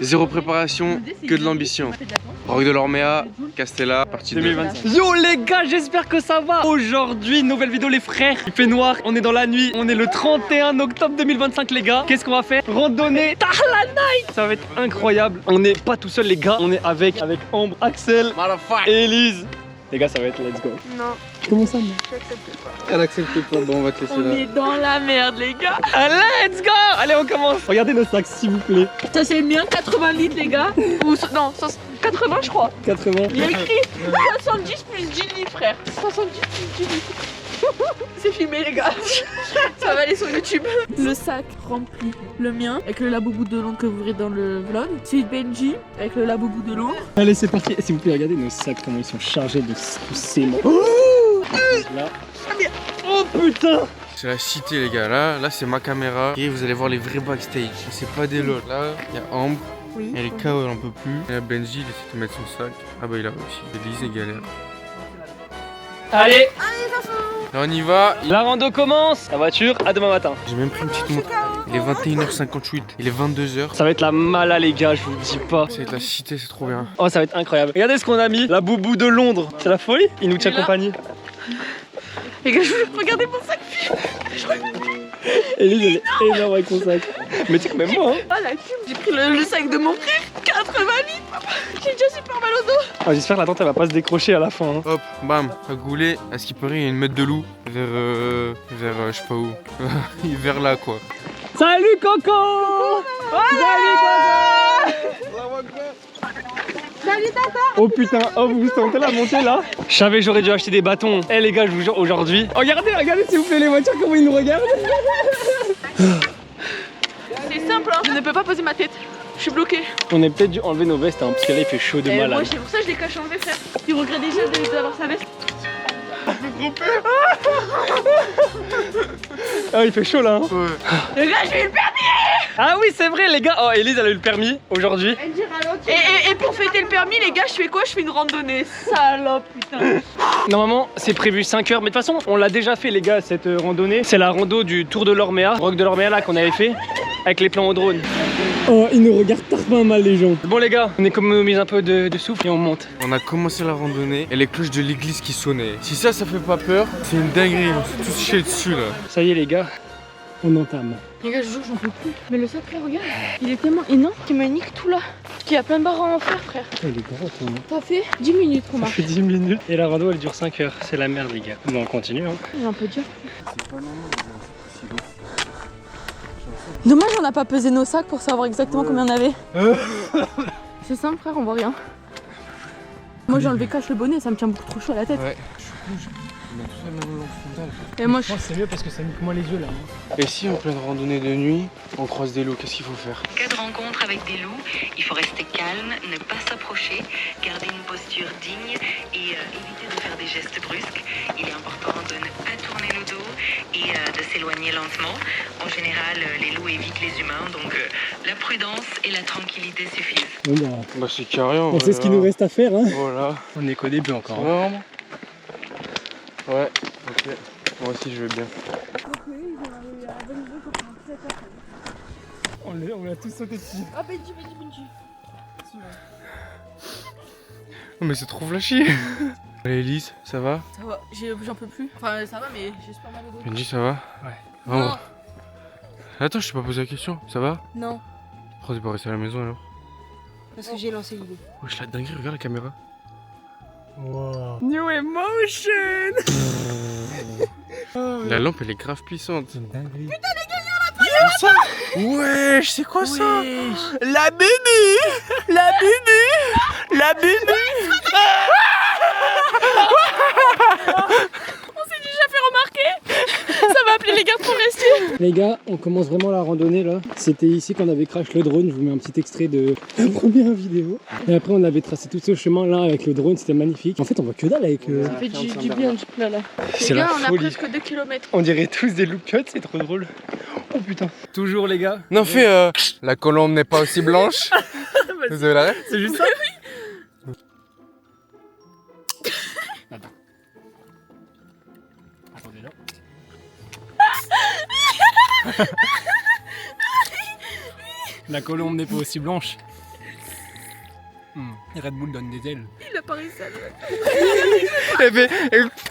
Zéro préparation, que de l'ambition. Roc de l'Orméa, Castella, partie 2026. Yo les gars, j'espère que ça va. Aujourd'hui, nouvelle vidéo les frères. Il fait noir, on est dans la nuit, on est le 31 octobre 2025 les gars. Qu'est-ce qu'on va faire? Randonnée Tahla Night. Ça va être incroyable. On n'est pas tout seul les gars, on est avec Ambre, Axel et Elise. Les gars, ça va être let's go. Non. Comment ça, non? J'accepte pas. Elle accepte pas, bon on va te laisser On là. est dans la merde les gars. Let's go. Allez, on commence. Regardez nos sacs s'il vous plaît. Ça c'est bien 80 litres les gars. Ou non, 80 je crois. 80. Il y a écrit 70 plus 10 litres frère. 70 plus 10 litres. C'est filmé les gars. Ça va aller sur YouTube. Le sac rempli. Le mien avec le laboubou de l'ombre que vous verrez dans le vlog. Celui de Benji avec le laboubou de l'ombre. Allez, c'est parti. S'il vous plaît, regardez nos sacs, comment ils sont chargés de sément. Là. Oh putain. C'est la cité les gars, là c'est ma caméra. Et vous allez voir les vrais backstage. C'est pas des lots. Là, il y a Ambre. Oui. Elle est KO, elle en peut plus. Et là Benji, il essaie de mettre son sac. Ah bah il a réussi. Elise est galère. Allez, Là on y va. la rando commence. La voiture, à demain matin. J'ai même pris une petite montre. Il est 21h58. Il est 22h. Ça va être la mala les gars, je vous le dis pas. C'est la cité, c'est trop bien. Oh, ça va être incroyable. Regardez ce qu'on a mis. La boubou de Londres. C'est la folie. Il nous tient Et là compagnie. Les gars, regardez mon sac. Elise, elle est énorme avec son sac. Mais tu sais que même moi, hein. Ah la cube, j'ai pris le sac de mon frère. 80 litres. J'ai déjà super mal au dos. Oh, j'espère que la tente elle va pas se décrocher à la fin. Hein. Hop, bam, à Goulet, à ce qui paraît, il y a une meute de loup vers je sais pas où. Vers là quoi. Salut Coco. Salut tata. Oh putain, oh vous sentez la montée là? Je savais j'aurais dû acheter des bâtons. Eh les gars, je vous jure aujourd'hui. Oh, regardez s'il vous plaît les voitures comment ils nous regardent. C'est simple hein. Je ne peux pas poser ma tête. Je suis bloquée. On est peut-être dû enlever nos vestes hein, parce que là il fait chaud de Et moi malade. c'est pour ça que je l'ai caché enlevé frère. Il regrette déjà d'avoir sa veste. Ah il fait chaud là hein. Ouais. Les gars, j'ai eu le permis. Ah oui c'est vrai les gars. Oh Elise elle a eu le permis aujourd'hui. Et pour fêter le permis les gars, je fais quoi? Je fais une randonnée. Salope putain. Normalement c'est prévu 5 heures mais de toute façon on l'a déjà fait les gars cette randonnée. C'est la rando du Tour de l'Orméa, Roc de l'Orméa là qu'on avait fait avec les plans au drone. Oh ils nous regardent pas mal les gens. Bon les gars on économise un peu de souffle et on monte. On a commencé la randonnée et les cloches de l'église qui sonnaient. Si ça fait pas peur, c'est une dinguerie. On s'est tous chiés dessus là. Ça y est les gars, on entame. Les gars, je jure, j'en peux plus. Mais le sac frère, regarde. Il est tellement énorme qu'il me nique tout là. Qu'il y a plein de barres à en faire frère. Il est gros ton nom. Ça fait 10 minutes qu'on Ça marche. fait 10 minutes et la rando elle dure 5 heures. C'est la merde les gars. Bon on continue hein. J'en peux dire. Dommage, on n'a pas pesé nos sacs pour savoir exactement combien on avait. C'est simple frère, on voit rien. Moi j'ai enlevé cache le bonnet, ça me tient beaucoup trop chaud à la tête. Ouais. On a tous la même longue frontale. Et moi je... c'est mieux parce que ça nique moins les yeux là. Et si en pleine randonnée de nuit, on croise des loups, qu'est-ce qu'il faut faire? En cas de rencontre avec des loups, il faut rester calme, ne pas s'approcher, garder une posture digne et éviter de faire des gestes brusques. Il est important de ne pas tourner le dos et de s'éloigner lentement. En général, les loups évitent les humains, donc la prudence et la tranquillité suffisent. Bon Bah c'est carré. on sait ce qu'il nous reste à faire hein. Voilà. On est qu'au début encore. Norme. Ouais, ok. Moi aussi je vais bien. On l'a tous sauté dessus. Ah Benji. Non mais c'est trop flashy. Allez Elise, ça va? Ça va, j'en peux plus. Enfin ça va mais j'ai super mal au dos. Benji, ça va? Ouais. Vraiment. Non. Attends, je t'ai pas posé la question. Ça va? Non, Pourquoi t'es pas resté à la maison alors? parce que j'ai lancé l'idée. Wesh la dinguerie, regarde la caméra. Wow. New emotion. La lampe elle est grave puissante. Dinguerie. Wesh, c'est quoi ça? La bébé. On s'est déjà fait remarquer. Ça va appeler les gars pour rester. Les gars, on commence vraiment la randonnée là. C'était ici qu'on avait crash le drone. Je vous mets un petit extrait de la première vidéo. Et après, on avait tracé tout ce chemin là avec le drone. C'était magnifique. En fait, on voit que dalle avec. Ça fait du bien du coup là. C'est Les la gars, on a folie. presque 2 km. On dirait tous des look cuts. C'est trop drôle. Oh putain. Toujours les gars. Non, fais la colombe n'est pas aussi blanche. Vous avez la ref? C'est juste ça. Attendez là. La colombe n'est pas aussi blanche. Red Bull donne des ailes. Il a pas réussi à le Elle fait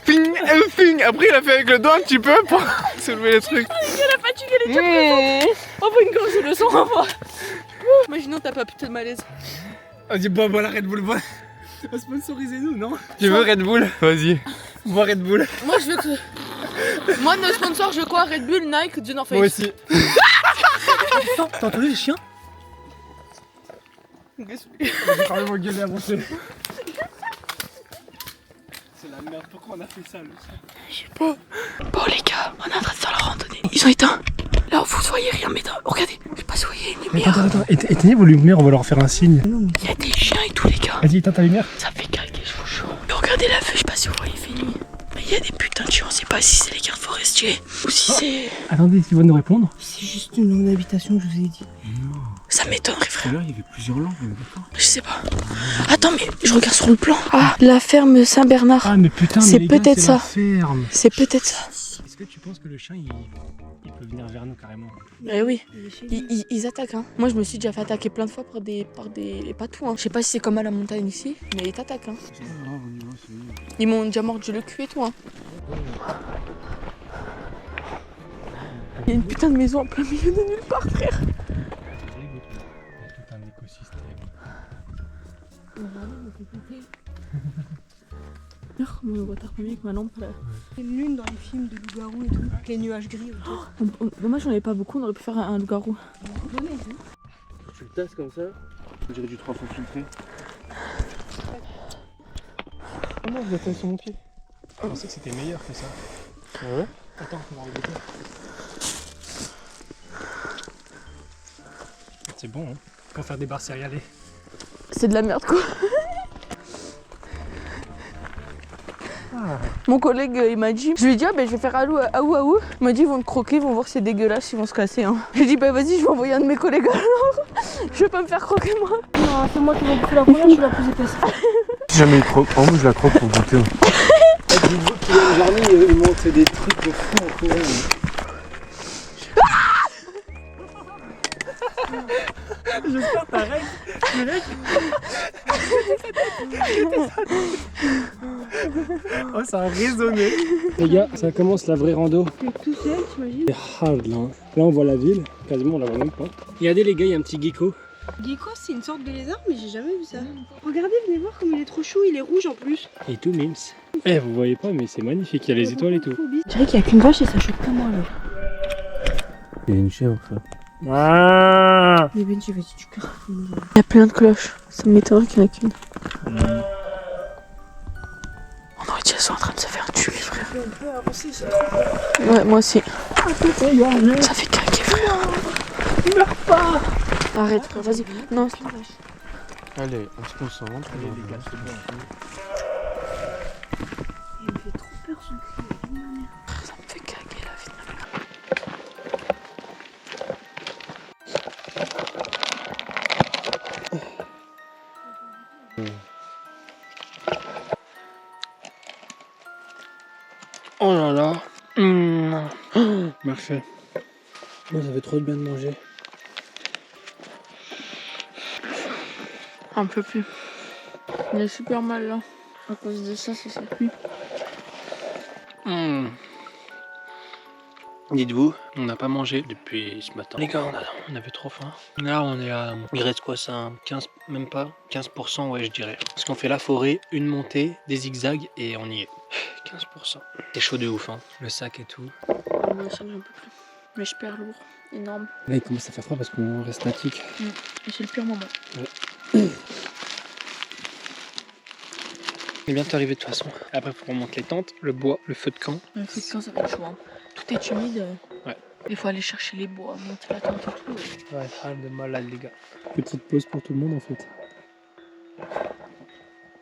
ping, ping. Après, il a fait avec le doigt un petit peu pour soulever les trucs. Il a fatigué les deux. On voit une grosse leçon, on va. Imaginons t'as pas putain de malaise. Vas-y, bon, voilà Red Bull, bon. Sponsorisez-nous, non? Tu veux Red Bull? Vas-y. Bois Red Bull. Moi je veux que... Moi nos sponsors je veux quoi? Red Bull, Nike, The North Face. Moi aussi. T'as entendu les chiens? J'ai carrément gueulé avant ça. C'est la merde, pourquoi on a fait ça le chien? Bon les gars, on est en train de faire la randonnée. Ils ont éteint. Là vous voyez rien mais regardez, je sais pas si vous voyez une lumière. Attends, éteignez vos lumières, on va leur faire un signe. Il y a des chiens et tout les gars. Vas-y, éteins ta lumière. Ça fait craquer, je vous jure. Mais regardez la vue, je sais pas si vous voyez, il fait nuit. Mais il y a des putains de chiens, on sait pas si c'est les gardes forestiers ou si c'est... Attendez, ils vont nous répondre. C'est juste une longue habitation, je vous ai dit. Ça m'étonnerait frère. Là, il y avait plusieurs lampes, d'accord. Je sais pas. Attends mais je regarde sur le plan. Ah, la ferme Saint-Bernard. Ah, mais putain, C'est mais les gars, peut-être c'est la ça. ferme. C'est peut-être ça. Est-ce que tu penses que le chien, il peut venir vers nous carrément? Eh oui, ils attaquent hein. Moi je me suis déjà fait attaquer plein de fois par des... Pas tout hein. Je sais pas si c'est comme à la montagne ici, mais ils t'attaquent hein. Ils m'ont déjà mordu le cul et tout hein. Il y a une putain de maison en plein milieu de nulle part frère. Tout un écosystème. Mon retard premier avec ma lampe là. C'est une lune dans les films de loup-garou et tout, avec les nuages gris autour. Dommage on avait pas beaucoup, on aurait pu faire un loup-garou. Tu le tasses comme ça. On dirait du 3 fois filtré. Oh non, je l'ai sur mon pied. Je pensais que c'était meilleur que ça. Ah ouais? Attends, on va regarder. C'est bon, hein, pour faire des barres céréales. C'est de la merde quoi. Mon collègue il m'a dit, je lui ai dit ah ben je vais faire aou. Il m'a dit ils vont te croquer, ils vont voir que c'est dégueulasse, ils vont se casser hein. J'ai dit bah vas-y je vais envoyer un de mes collègues alors. Je vais pas me faire croquer moi. Non, c'est moi qui vais bouffer la première, je suis la plus épaisse. Si jamais il croque, moi je la croque pour goûter. Dites-vous qu'il y a une journée, il monte des trucs de fou en courant. J'espère que t'arrêtes. Oh, ça a résonné. Les gars, ça commence la vraie rando. T'es tout seul, t'imagines? C'est hard là. Là, on voit la ville. Quasiment, on la voit même pas. Regardez, les gars, il y a un petit gecko. Gecko, c'est une sorte de lézard, mais j'ai jamais vu ça. Regardez, venez voir comme il est trop chou, il est rouge en plus. Et tout, mims. Eh, vous voyez pas, mais c'est magnifique. Il y a les étoiles et tout. Je dirais qu'il y a qu'une vache et ça choque pas moi là. Il y a une chèvre ça. Ah, Mais Benji, vas-y, tu casses. Il y a plein de cloches, ça m'étonnerait qu'il n'y en a qu'une. On aurait dit elles sont en train de se faire tuer frère. On peut avancer, c'est trop. Ouais moi aussi. Ça fait craquer frère. Meurs pas. Arrête frère, vas-y. Non, c'est Allez, on se concentre. allez, les gars, c'est bon. Il me fait trop peur son cul. ça me fait caguer la vie de ma mère. Oh là là. Parfait. Moi, ça fait trop de bien de manger. Un peu plus. Il est super mal là. À cause de ça, c'est cuit. Dites-vous, on n'a pas mangé depuis ce matin. Les gars, on avait trop faim. Là, on est à... Il reste quoi ça? 15, même pas 15%, ouais, je dirais. Parce qu'on fait la forêt, une montée, des zigzags et on y est. 15%. C'est chaud de ouf, hein. Le sac et tout. Moi aussi, j'en peux plus. Mais je perds lourd. Énorme. Là, il commence à faire froid parce qu'on reste statique. Et c'est le pire moment. On est bientôt arrivé de toute façon. Après, il faut remonter les tentes, le bois, le feu de camp. Le feu de camp, ça va être chaud. Hein. Tout est humide. Ouais. Il faut aller chercher les bois, monter la tente et tout. Ça va être hard de malade, les gars. Petite pause pour tout le monde en fait.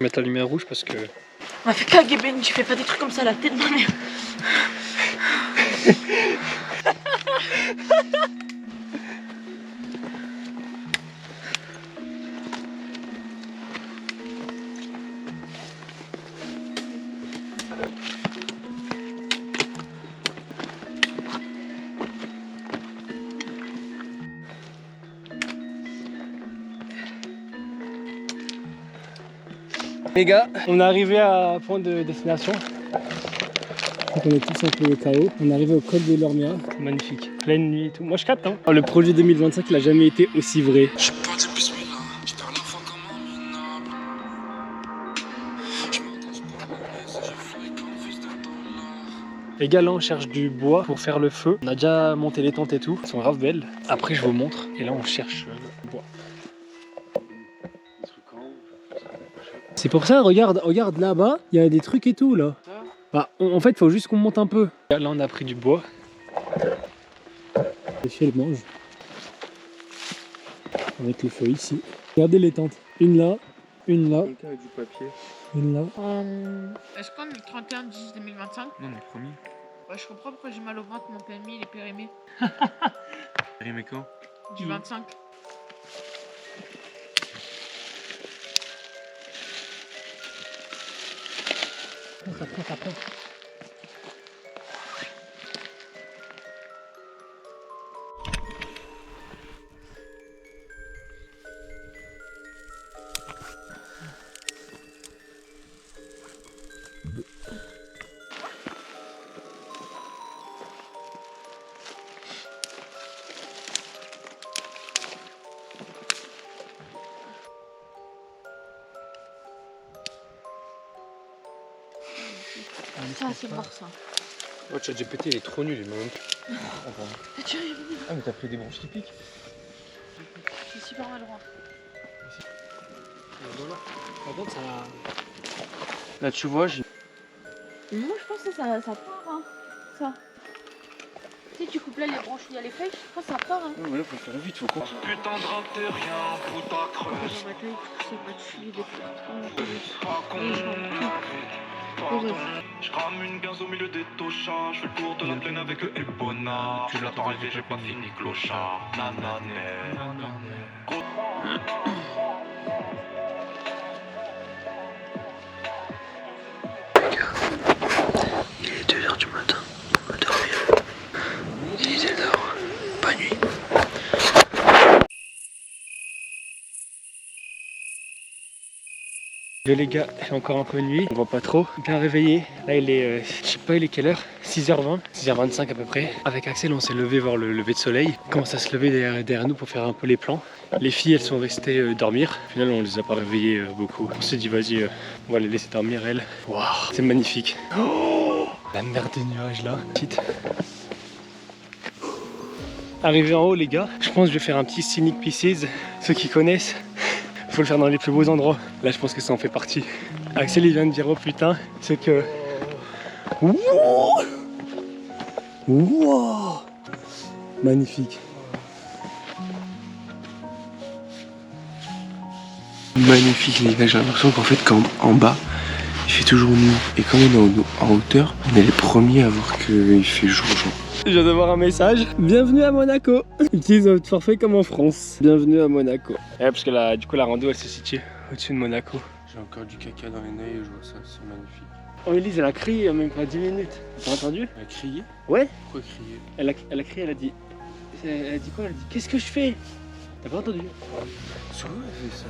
Mettre la lumière rouge parce que. On m'a fait caguer Ben, tu fais pas des trucs comme ça à la tête de ma mère. Les gars, on est arrivé à point de destination. Donc on est tous un peu KO. On est arrivé au col de l'Ormia. Magnifique. Pleine nuit et tout. Moi je capte hein. Le projet 2025 il a jamais été aussi vrai. Les gars là on cherche du bois pour faire le feu. On a déjà monté les tentes et tout. Elles sont grave belles. Après je vous montre. Et là on cherche le bois. C'est pour ça, regarde là-bas, il y a des trucs et tout là. Bah, en fait, il faut juste qu'on monte un peu. Là, on a pris du bois. Les filles, elles mangent. Avec le feu ici. Regardez les tentes. Une là, une là, Quelqu'un avec du papier. une là. Est-ce qu'on est le 31-10-2025? Non, on est promis. Ouais, je comprends pourquoi j'ai mal au ventre, mon PMI il est périmé. Périmé quand? Du 25. Ça prend. Ça, c'est mort ça. Oh, ChatGPT il est trop nul, il m'a même. Tu arrives. Ah, mais t'as pris des branches qui piquent. Je suis super maladroit. Par contre, ça. Là, tu vois, j'ai. Moi, je pense que ça part, hein. Ça. Tu sais, tu coupes là les branches où il y a les flèches, je pense que ça part, hein. Ouais, mais là, faut faire vite, faut qu'on. Putain de rap, t'es rien, fous ta creuse. Dans ma tête, c'est pas de filer des Je crame une guinze au milieu des tochards. Je fais le tour de la plaine avec Ebona. Tu l'attends arriver, j'ai pas fini clochard. Nanané. Il est 2h du matin, on va dormir. Il est dehors, pas nuit. Les gars, il fait encore un peu nuit, on voit pas trop. Bien réveillé, là il est, je sais pas il est quelle heure, 6h20, 6h25 à peu près. Avec Axel on s'est levé voir le lever de soleil. Il commence à se lever derrière nous pour faire un peu les plans. Les filles elles sont restées dormir, au final on les a pas réveillées beaucoup. On s'est dit vas-y, on va les laisser dormir elles. Waouh, c'est magnifique. Oh, la mer des nuages là. Petite. Arrivé en haut les gars, je pense que je vais faire un petit scenic pieces, ceux qui connaissent. Faut le faire dans les plus beaux endroits. Là, je pense que ça en fait partie. Axel, il vient de dire oh putain, c'est que. Wow, wow, magnifique. Magnifique les gars, j'ai l'impression qu'en fait quand en bas il fait toujours nuit et quand on est en hauteur, on est les premiers à voir qu'il fait jour. Je viens d'avoir un message. Bienvenue à Monaco. Utilise votre forfait comme en France. Bienvenue à Monaco. Ouais, parce que du coup la rando elle se situe au-dessus de Monaco. J'ai encore du caca dans les nez et je vois ça, c'est magnifique. Oh Elise elle a crié même pas 10 minutes. T'as entendu? Elle a crié? Ouais. Pourquoi crier? Elle a crié, elle a dit quoi? Elle a dit qu'est-ce que je fais? T'as pas entendu? Sur où elle fait ça?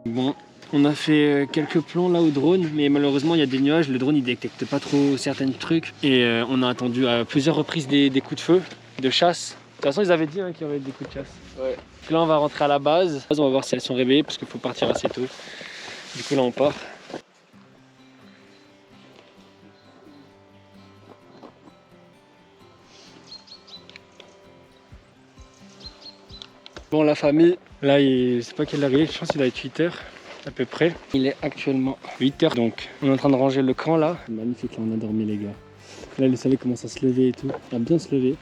Bon, on a fait quelques plans là au drone, mais malheureusement il y a des nuages, le drone il détecte pas trop certains trucs et on a attendu à plusieurs reprises des coups de feu, de chasse. De toute façon ils avaient dit qu'il y aurait des coups de chasse. Ouais. Donc là on va rentrer à la base, on va voir si elles sont réveillées parce qu'il faut partir assez tôt. Du coup là on part. Bon la famille, là je sais pas quelle heure il est, je pense qu'il doit être 8h à peu près. Il est actuellement 8h donc on est en train de ranger le camp là. Magnifique, là on a dormi les gars. Là le soleil commence à se lever et tout, il va bien se lever.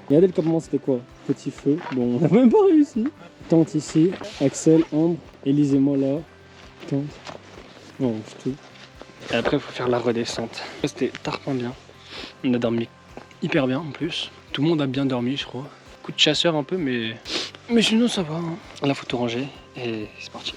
Regardez le campement, c'était quoi? Petit feu, bon on n'a même pas réussi. Tente ici, Axel, Ambre, Élise et moi là. Tente, on range tout. Et après il faut faire la redescente. C'était tarpin bien, on a dormi hyper bien en plus. Tout le monde a bien dormi je crois. Coup de chasseur un peu mais sinon ça va. Hein. Là faut tout ranger et c'est parti.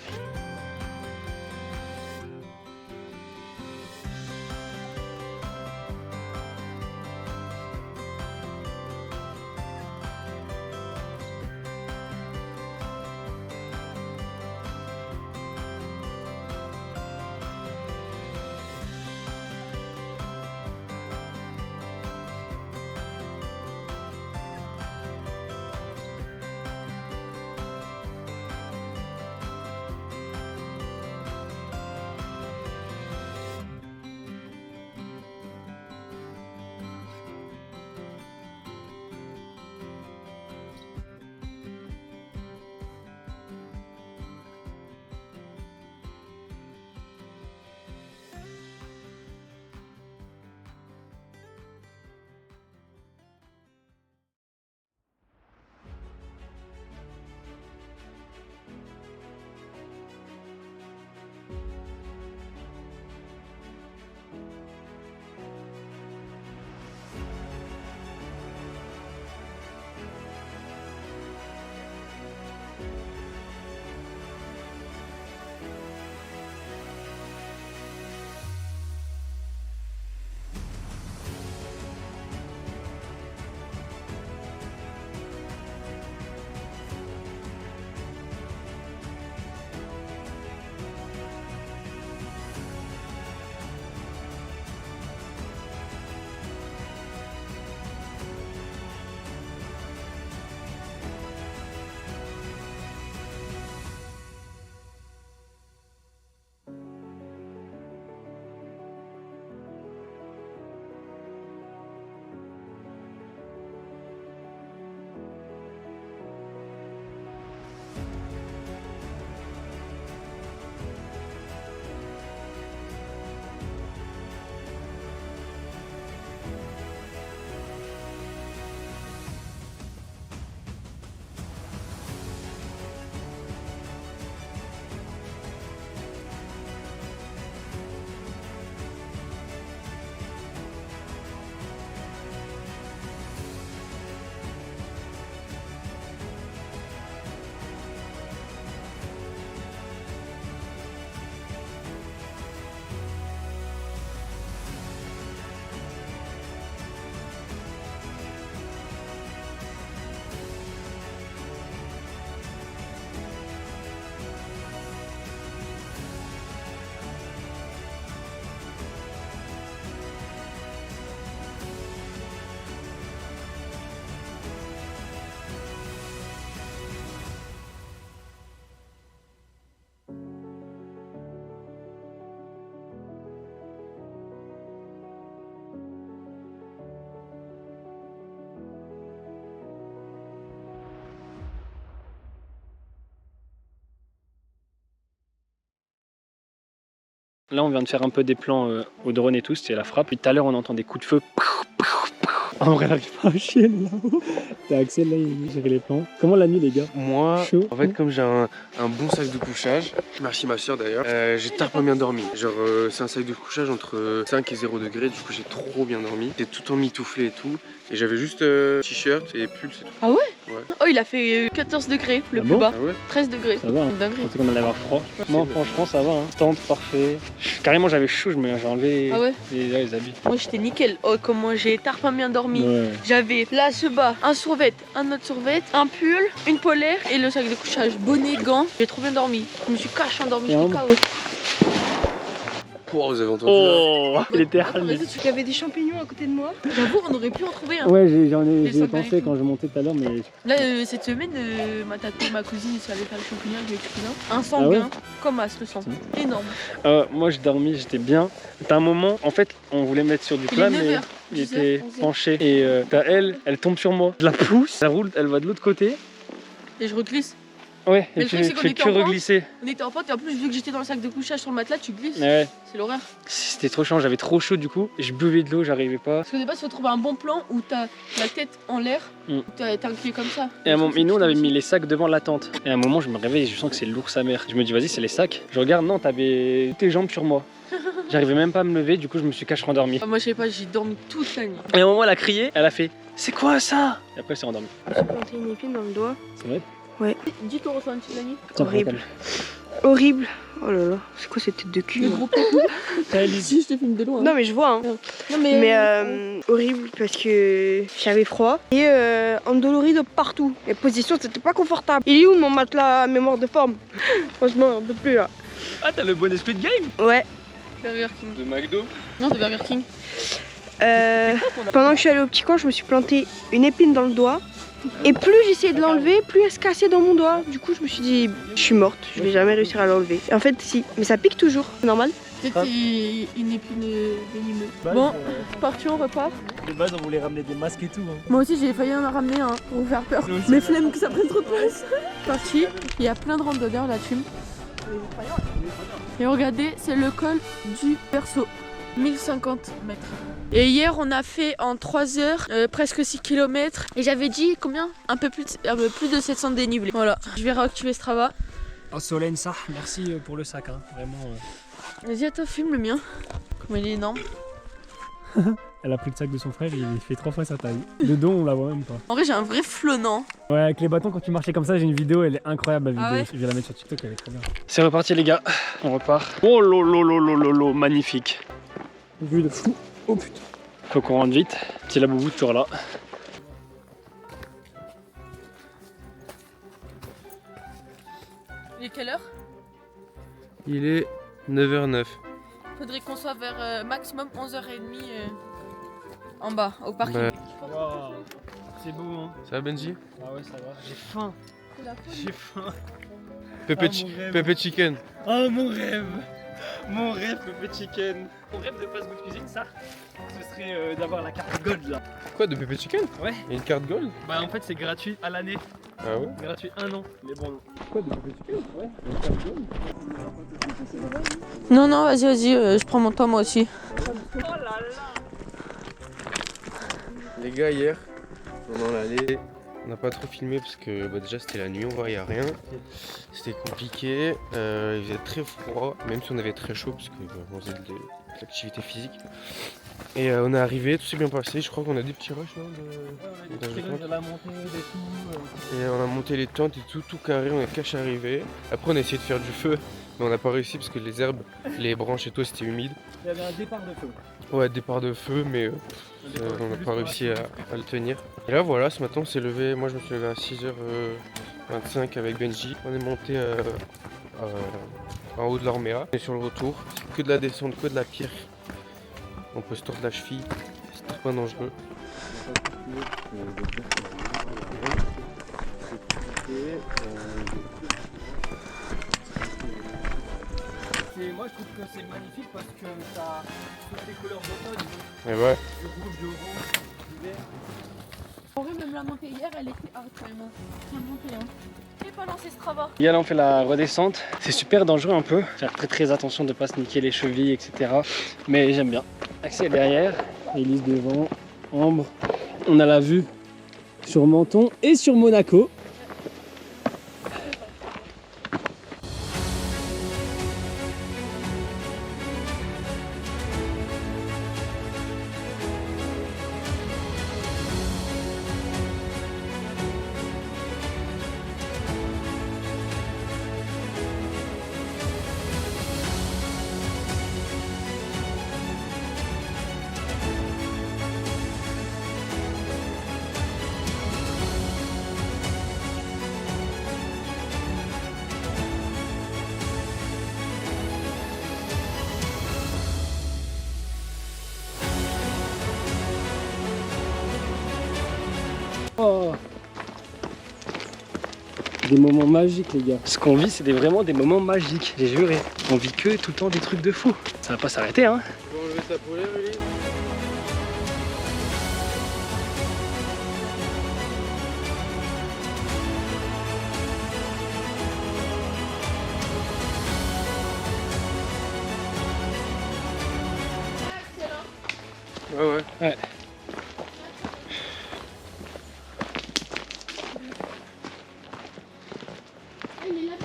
Là on vient de faire un peu des plans au drone et tout, c'était la frappe. Puis tout à l'heure on entend des coups de feu. En vrai, elle arrive pas à chier là-haut. T'as Axel là, il gère les plans. Comment la nuit les gars? Moi, Chaud. en fait, comme j'ai un bon sac de couchage, merci ma soeur d'ailleurs, j'ai tarpin bien dormi. Genre, c'est un sac de couchage entre 5 et 0 degrés, du coup j'ai trop bien dormi. J'étais tout en mitouflé et tout. Et j'avais juste t-shirt et pull, c'est tout. Ah ouais? Ouais. Oh, il a fait 14 degrés, le Ah plus bon? bas. Ah ouais? 13 degrés. Ça va, hein. Dinguerie. Je pensais qu'on allait avoir froid. Non, franchement, ça va. Hein. Stand parfait. Carrément, j'avais chaud, j'ai enlevé Ah ouais? les habits. Moi j'étais nickel. Oh, comment j'ai tarpin bien dormi. Ouais. J'avais là ce bas, un survêt, un autre survêt, un pull, une polaire et le sac de couchage, bonnet, gants. J'ai trop bien dormi. Je me suis caché endormi, Et j'étais un- KO. Pouah, vous avez entendu là? Oh, il était râlé. Il y avait des champignons à côté de moi. J'avoue, on aurait pu en trouver un. Ouais, Les j'y ai sacs pensé d'arrêt. quand je montais tout à l'heure, mais Là, cette semaine, ma tata et ma cousine, ils sont allés faire le champignon avec les cousins. Un sanguin, comme as le sang. Énorme. moi j'ai dormi, j'étais bien. T'as un moment, en fait, on voulait mettre sur du Il plat, est 9 mais heures, il 10 était heures, 11 heures. penché. Et t'as elle tombe sur moi. Je la pousse, elle roule, elle va de l'autre côté. et je reglisse. Ouais, Mais et le tu truc, c'est qu'on fais était que en pente. reglisser. On était en pote et en plus vu que j'étais dans le sac de couchage sur le matelas, tu glisses. Ouais. C'est l'horreur. C'était trop chiant, j'avais trop chaud du coup. Je buvais de l'eau, j'arrivais pas. Parce qu'au départ, il faut trouver un bon plan où t'as la tête en l'air, Mm. où t'as un pied comme ça. Et, et nous on avait mis les sacs devant la tente. Et à un moment je me réveille et je sens que c'est lourd sa mère. Je me dis vas-y c'est les sacs. Je regarde, non t'avais tes jambes sur moi. J'arrivais même pas à me lever, du coup je me suis caché rendormi. Moi je sais pas, j'ai dormi toute la nuit. Et à un moment elle a crié, elle a fait c'est quoi ça? Et après elle s'est rendormie. J'ai planté une épine dans le doigt. C'est vrai? Dis ton ressenti de la nuit. Tiens, Horrible. prends Horrible. Oh là là, c'est quoi cette tête de cul Le là gros plan. Ici, je te filme de loin. Non mais je vois hein. Non, Mais horrible parce que j'avais froid et endolori de partout. Les positions c'était pas confortable. Il est où mon matelas à mémoire de forme? Franchement, on peut plus là. Ah t'as le bon esprit de game? Ouais. Burger King. De McDo? Non, de Burger King. Pendant que je suis allée au petit camp, je me suis planté une épine dans le doigt. Et plus j'essayais de l'enlever, plus elle se cassait dans mon doigt. Du coup, je me suis dit, je suis morte, je vais jamais réussir à l'enlever. En fait, si, mais ça pique toujours, c'est normal. Peut-être une épine venimeuse. Bon, parti, on repart. De base, on voulait ramener des masques et tout. Hein. Moi aussi, j'ai failli en ramener un pour vous faire peur. Nous aussi, Mais ouais. flemme que ça prenne trop de place. Parti, il y a plein de randonneurs là-dessus. Et regardez, c'est le col du Perso. 1050 mètres. Et hier, on a fait en 3 heures presque 6 km. Et j'avais dit combien? Un peu plus de 700 dénivelés. Voilà, je vais réactiver Strava. Oh, Solène, ça, merci pour le sac. Hein. Vraiment. Vas-y, attends, filme le mien. Comme il est énorme. Elle a pris le sac de son frère, il fait 3 fois sa taille. Le dos, on la voit même pas. En vrai, j'ai un vrai flonant. Ouais, avec les bâtons, quand tu marchais comme ça, j'ai une vidéo, elle est incroyable la vidéo. Ah ouais Je vais la mettre sur TikTok, elle est trop bien. C'est reparti les gars, on repart. Oh lolo, magnifique. Vue de fou. Oh putain. Faut qu'on rentre vite. C'est la boubou toujours là. Il est quelle heure? Il est 9h09. Faudrait qu'on soit vers maximum 11h30 en bas, au parking. Bah, Wow. C'est beau, hein. ça va Benji? Ah ouais, ça va. J'ai faim. J'ai faim. Pepe, Ah, mon rêve. Pepe Chicken. Oh mon rêve. Mon rêve, Pepe Chicken. Mon rêve de Fast Food Cuisine, ça, ce serait d'avoir la carte Gold là. Quoi, de Pepe Chicken? Ouais. Il y a une carte gold? Bah en fait c'est gratuit à l'année. Ah ouais? Gratuit 1 an. Mais bon. Quoi, de Pepe Chicken? Ouais. Non, non, vas-y, je prends mon temps moi aussi. Oh là là. Les gars, hier, pendant l'allée, on n'a pas trop filmé parce que bah, déjà c'était la nuit, on voyait rien. C'était compliqué, il faisait très froid, même si on avait très chaud parce que on faisait de l'activité physique. Et on est arrivé, tout s'est bien passé. Je crois qu'on a des petits rushs là. De la montée, des tout. Et on a monté les tentes et tout carré, on est caché arrivé. Après on a essayé de faire du feu, mais on n'a pas réussi parce que les herbes, les branches et tout c'était humide. Il y avait un départ de feu. Ouais, départ de feu, mais on n'a pas réussi à le tenir. Et là voilà, ce matin on s'est levé, moi je me suis levé à 6h25 avec Benji. On est monté en haut de l'Orméa. Et sur le retour, c'est que de la descente, que de la pierre. On peut se tordre la cheville, c'est très pas dangereux. Moi je trouve que c'est magnifique parce que t'as toutes les couleurs d'automne. Et ouais. Du rouge, du orange, du vert. En vrai, même la montée hier, elle était hard quand même. La montée, hein. J'ai pas lancé Strava. Et là on fait la redescente. C'est super dangereux un peu. Faire très attention de ne pas se niquer les chevilles, etc. Mais j'aime bien. Axel est derrière, Élise devant, Ambre. On a la vue sur Menton et sur Monaco. Oh. Des moments magiques les gars. Ce qu'on vit c'est vraiment des moments magiques, j'ai juré. On vit que tout le temps des trucs de fou. Ça va pas s'arrêter hein. Tu peux enlever ta polaire, Ellie?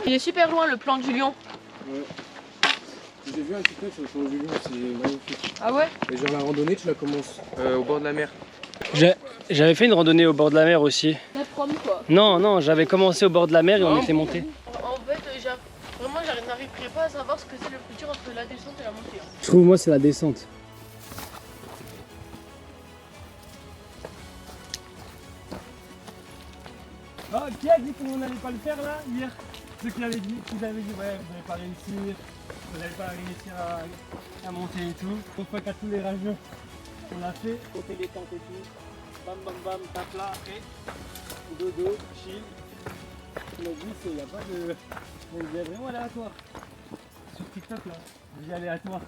Il est super loin le plan du lion. Ouais. J'ai vu un TikTok sur le plan du lion, c'est magnifique. Ah ouais? Et genre la randonnée, tu la commences au bord de la mer. J'avais fait une randonnée au bord de la mer aussi. La prom quoi. Non, j'avais commencé au bord de la mer et on était monté. En fait, vraiment, j'arriverai pas à savoir ce que c'est le plus dur entre la descente et la montée. Je trouve moi c'est la descente. Oh, qui a dit qu'on n'allait pas le faire là hier? Ceux qui avaient dit, ouais, vous n'allez pas réussir, vous n'allez pas réussir à monter et tout. Une fois qu'à tous les rageux, on l'a fait, on fait les tentes et tout. Bam bam bam, tape là après. Dodo, chill. Le but c'est, il n'y a pas de. On est vraiment aléatoire. Sur TikTok là, vie aléatoire.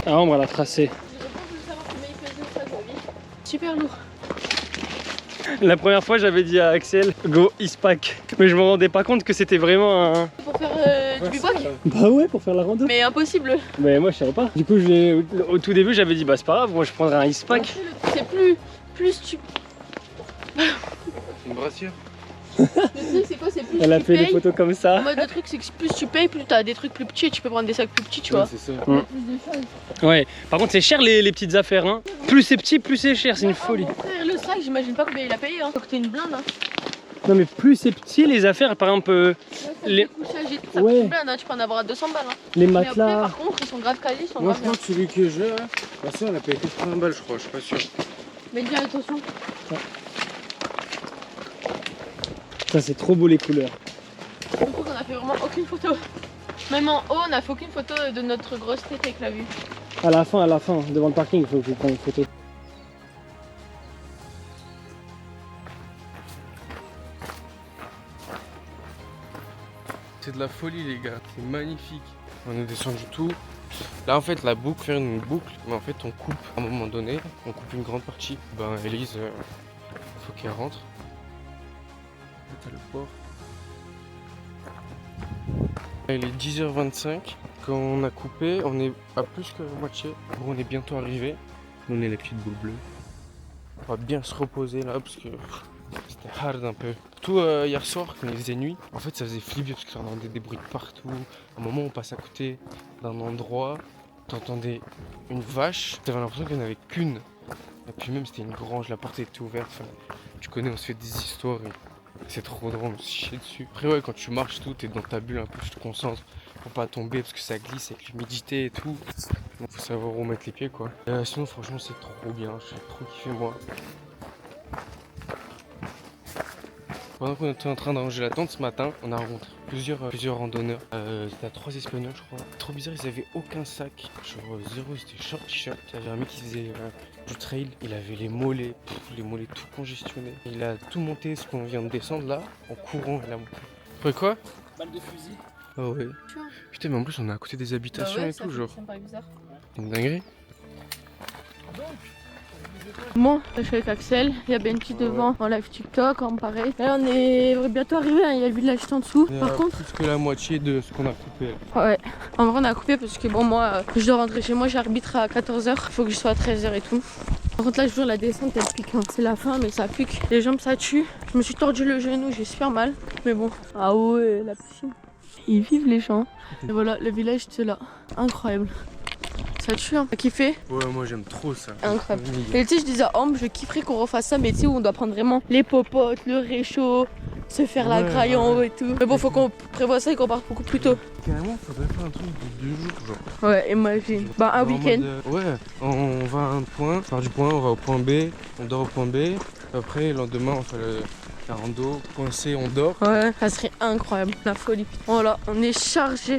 Ambre elle a tracé. Super lourd. La première fois j'avais dit à Axel go Eastpack, mais je me rendais pas compte que c'était vraiment un... Pour faire du bivouac? Bah ouais, pour faire la rando. Mais impossible. Mais moi je savais pas. Du coup au tout début j'avais dit bah c'est pas grave, moi je prendrais un Eastpack. C'est plus tu... Une brassière. Le truc c'est quoi? C'est plus Elle a tu fait des payes. photos comme ça. En mode, le truc c'est que plus tu payes, plus t'as des trucs plus petits et tu peux prendre des sacs plus petits, tu vois. C'est ça. Il y a plus de choses. Ouais, par contre c'est cher les petites affaires hein. Plus c'est petit, plus c'est cher, c'est une folie. Mon frère, le sac, j'imagine pas combien il a payé. Hein. Faut que t'aies une blinde. Hein. Non mais plus c'est petit les affaires, par exemple Ouais, les- les couchages et tout, ça Ouais. coûte une blinde. Hein. Tu peux en avoir à 200 balles. Hein. les Mais après, matelas. par contre, ils sont grave quali, ils sont Moi grave je bien. crois que celui que j'ai, ma soeur elle a payé 80 balles je crois, je suis pas sûr. Mais dis attention. Ça c'est trop beau les couleurs. Du coup, on a fait vraiment aucune photo. Même en haut, on a fait aucune photo de notre grosse tête avec la vue. À la fin, devant le parking, il faut que je prenne une photo. C'est de la folie les gars, c'est magnifique. On est descendu tout. Là en fait la boucle, faire une boucle, mais en fait on coupe à un moment donné, on coupe une grande partie. Ben Elise, faut qu'elle rentre. T'as le port. Il est 10h25. Quand on a coupé, on est à plus que la moitié. Bon, on est bientôt arrivé. On est les petites boules bleues. On va bien se reposer là parce que c'était hard un peu. Tout hier soir quand il faisait nuit, en fait ça faisait flipper parce qu'on entendait des bruits de partout. À un moment on passe à côté d'un endroit, t'entendais une vache, t'avais l'impression qu'il n'y en avait qu'une. Et puis même c'était une grange, la porte était ouverte. Enfin, tu connais, on se fait des histoires et c'est trop drôle, on se chie dessus. Après ouais, quand tu marches tout, t'es dans ta bulle un peu, tu te concentres pour pas tomber parce que ça glisse avec l'humidité et tout. Donc faut savoir où mettre les pieds quoi. Sinon franchement c'est trop bien, j'ai trop kiffé moi. Pendant qu'on était en train d'arranger la tente ce matin, on a rencontré plusieurs randonneurs. C'était 3 Espagnols je crois. Trop bizarre, ils avaient aucun sac. Genre zéro, c'était short t-shirt. Il y avait un mec qui faisait du trail. Il avait les mollets tout congestionnés. Il a tout monté ce qu'on vient de descendre là, en courant. Il a monté. Après quoi? Balle de fusil. Ah ouais. Putain mais en plus on est à côté des habitations et tout genre. Ça me paraît bizarre. C'est une dinguerie. Moi, je suis avec Axel, il y a Benji devant en live TikTok, en pareil. Là, on est bientôt arrivé, hein, il y a le village en dessous. Par contre, plus que la moitié de ce qu'on a coupé là. ouais, en vrai, on a coupé parce que bon, moi, je dois rentrer chez moi, j'arbitre à 14h, il faut que je sois à 13h et tout. Par contre, là, je jure, la descente elle pique, hein. C'est la fin, mais ça pique. Les jambes ça tue. Je me suis tordu le genou, j'ai super mal, mais bon. Ah ouais, la piscine. Ils vivent les gens. Et voilà, le village c'est là, incroyable. Ça tue, hein. T'as kiffé? Ouais, moi j'aime trop ça. Incroyable. Et tu sais, je disais à Ambre, je kifferais qu'on refasse ça, mais tu sais, où on doit prendre vraiment les popotes, le réchaud, se faire la graille en haut et tout. Mais bon, faut qu'on prévoie ça et qu'on parte beaucoup plus tôt. Carrément, faudrait faire un truc de 2 jours, genre. Ouais, imagine. Bah, un En week-end. mode, ouais, on va à un point, on part du point, on va au point B, on dort au point B. Après, le lendemain, on fait la rando, coincé, on dort. Ouais, ça serait incroyable, la folie. Voilà, on est chargé.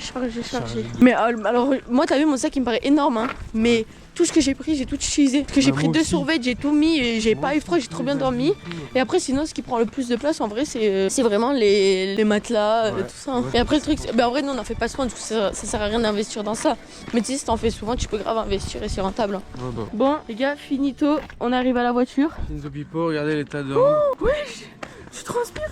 Mais alors, moi, t'as vu, mon sac il me paraît énorme, hein. Mais tout ce que j'ai pris, j'ai tout utilisé. Parce que j'ai Bah, pris moi 2 aussi. survêtements, j'ai tout mis et j'ai pas eu froid, j'ai trop bien dormi. Et après, sinon, ce qui prend le plus de place, en vrai, c'est vraiment les matelas, Ouais. tout ça. Hein. Ouais, Et après, le truc, en vrai, nous, on en fait pas souvent, du coup, ça sert à rien d'investir dans ça. Mais tu sais, si t'en fais souvent, tu peux grave investir et c'est rentable. Hein. Ouais, bah. Bon, les gars, finito, on arrive à la voiture. Kinzo Pipo, regardez l'état de. Je transpire.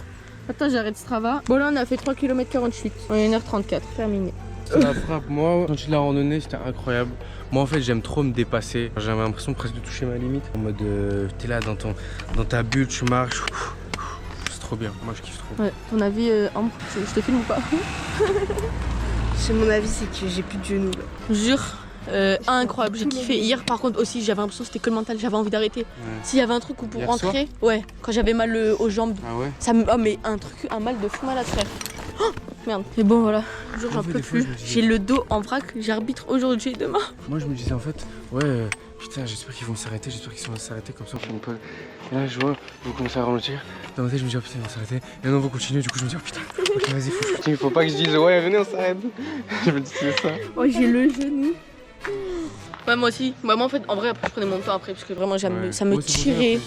Attends, j'arrête Strava. Bon, là, on a fait 3 km 48. On est 1h34, terminé. La frappe, moi, quand j'ai de la randonnée, c'était incroyable. Moi, en fait, j'aime trop me dépasser. J'avais l'impression presque de toucher ma limite. En mode, t'es là dans ta bulle, tu marches. C'est trop bien. Moi, je kiffe trop. Ouais, ton avis, Ambre, je te filme ou pas? C'est mon avis, c'est que j'ai plus de genoux. Là. Jure, incroyable, j'ai kiffé. Hier, par contre, aussi, j'avais l'impression que c'était que le mental, j'avais envie d'arrêter. S'il y avait un truc où pour Hier rentrer, ouais, quand j'avais mal aux jambes, Ah ouais? ça me. Oh, mais un mal de fou malade, frère. Oh, merde. Mais bon, voilà, jure, j'en En fait, peux des fois, plus. je me dis- J'ai le dos en vrac, j'arbitre aujourd'hui et demain. Moi, je me disais en fait, ouais, putain, j'espère qu'ils vont s'arrêter, j'espère qu'ils vont s'arrêter comme ça on finit pas. Et là, je vois, ils vont commencer à ralentir. Dans ma tête, je me dis, oh putain, ils vont s'arrêter. Et là, on va continuer, du coup, je me dis, oh putain, ok, vas-y, faut que je continue. Faut pas que je dise, ouais, venez, on s'arrête. Je me dis, c'est ça. Oh, j'ai le genou. Ouais, moi aussi. Bah, moi, en fait, en vrai, après, je prenais mon temps après parce que vraiment, ça me tirait.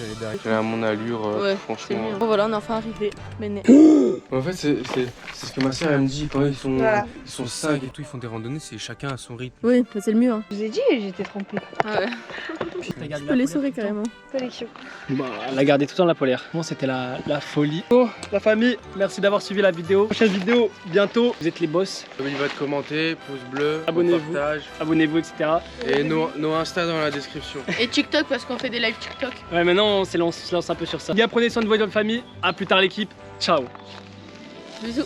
J'allais à mon allure, Ouais, c'est franchement. mieux. Bon, voilà, on est enfin arrivé. Mais En fait, c'est ce que ma soeur, elle me dit, quand ils sont, Voilà. ils sont 5 et tout, ils font des randonnées, c'est chacun à son rythme. oui, bah, c'est le mieux. Hein. Je vous ai dit, j'étais trempée. Ah ouais. Je peux les sauver carrément. Collection. Bah, elle a gardé tout le temps la polaire. Bon, c'était la folie. Oh, la famille, merci d'avoir suivi la vidéo. Prochaine vidéo, bientôt. Vous êtes les boss. N'oubliez pas de commenter, pouce bleu, Abonnez-vous. partage. Abonnez-vous, etc. Et nos Insta dans la description. Et TikTok parce qu'on fait des lives TikTok. Ouais, maintenant, on se lance un peu sur ça. Bien, prenez soin de votre famille. À plus tard, l'équipe. Ciao. Bisous.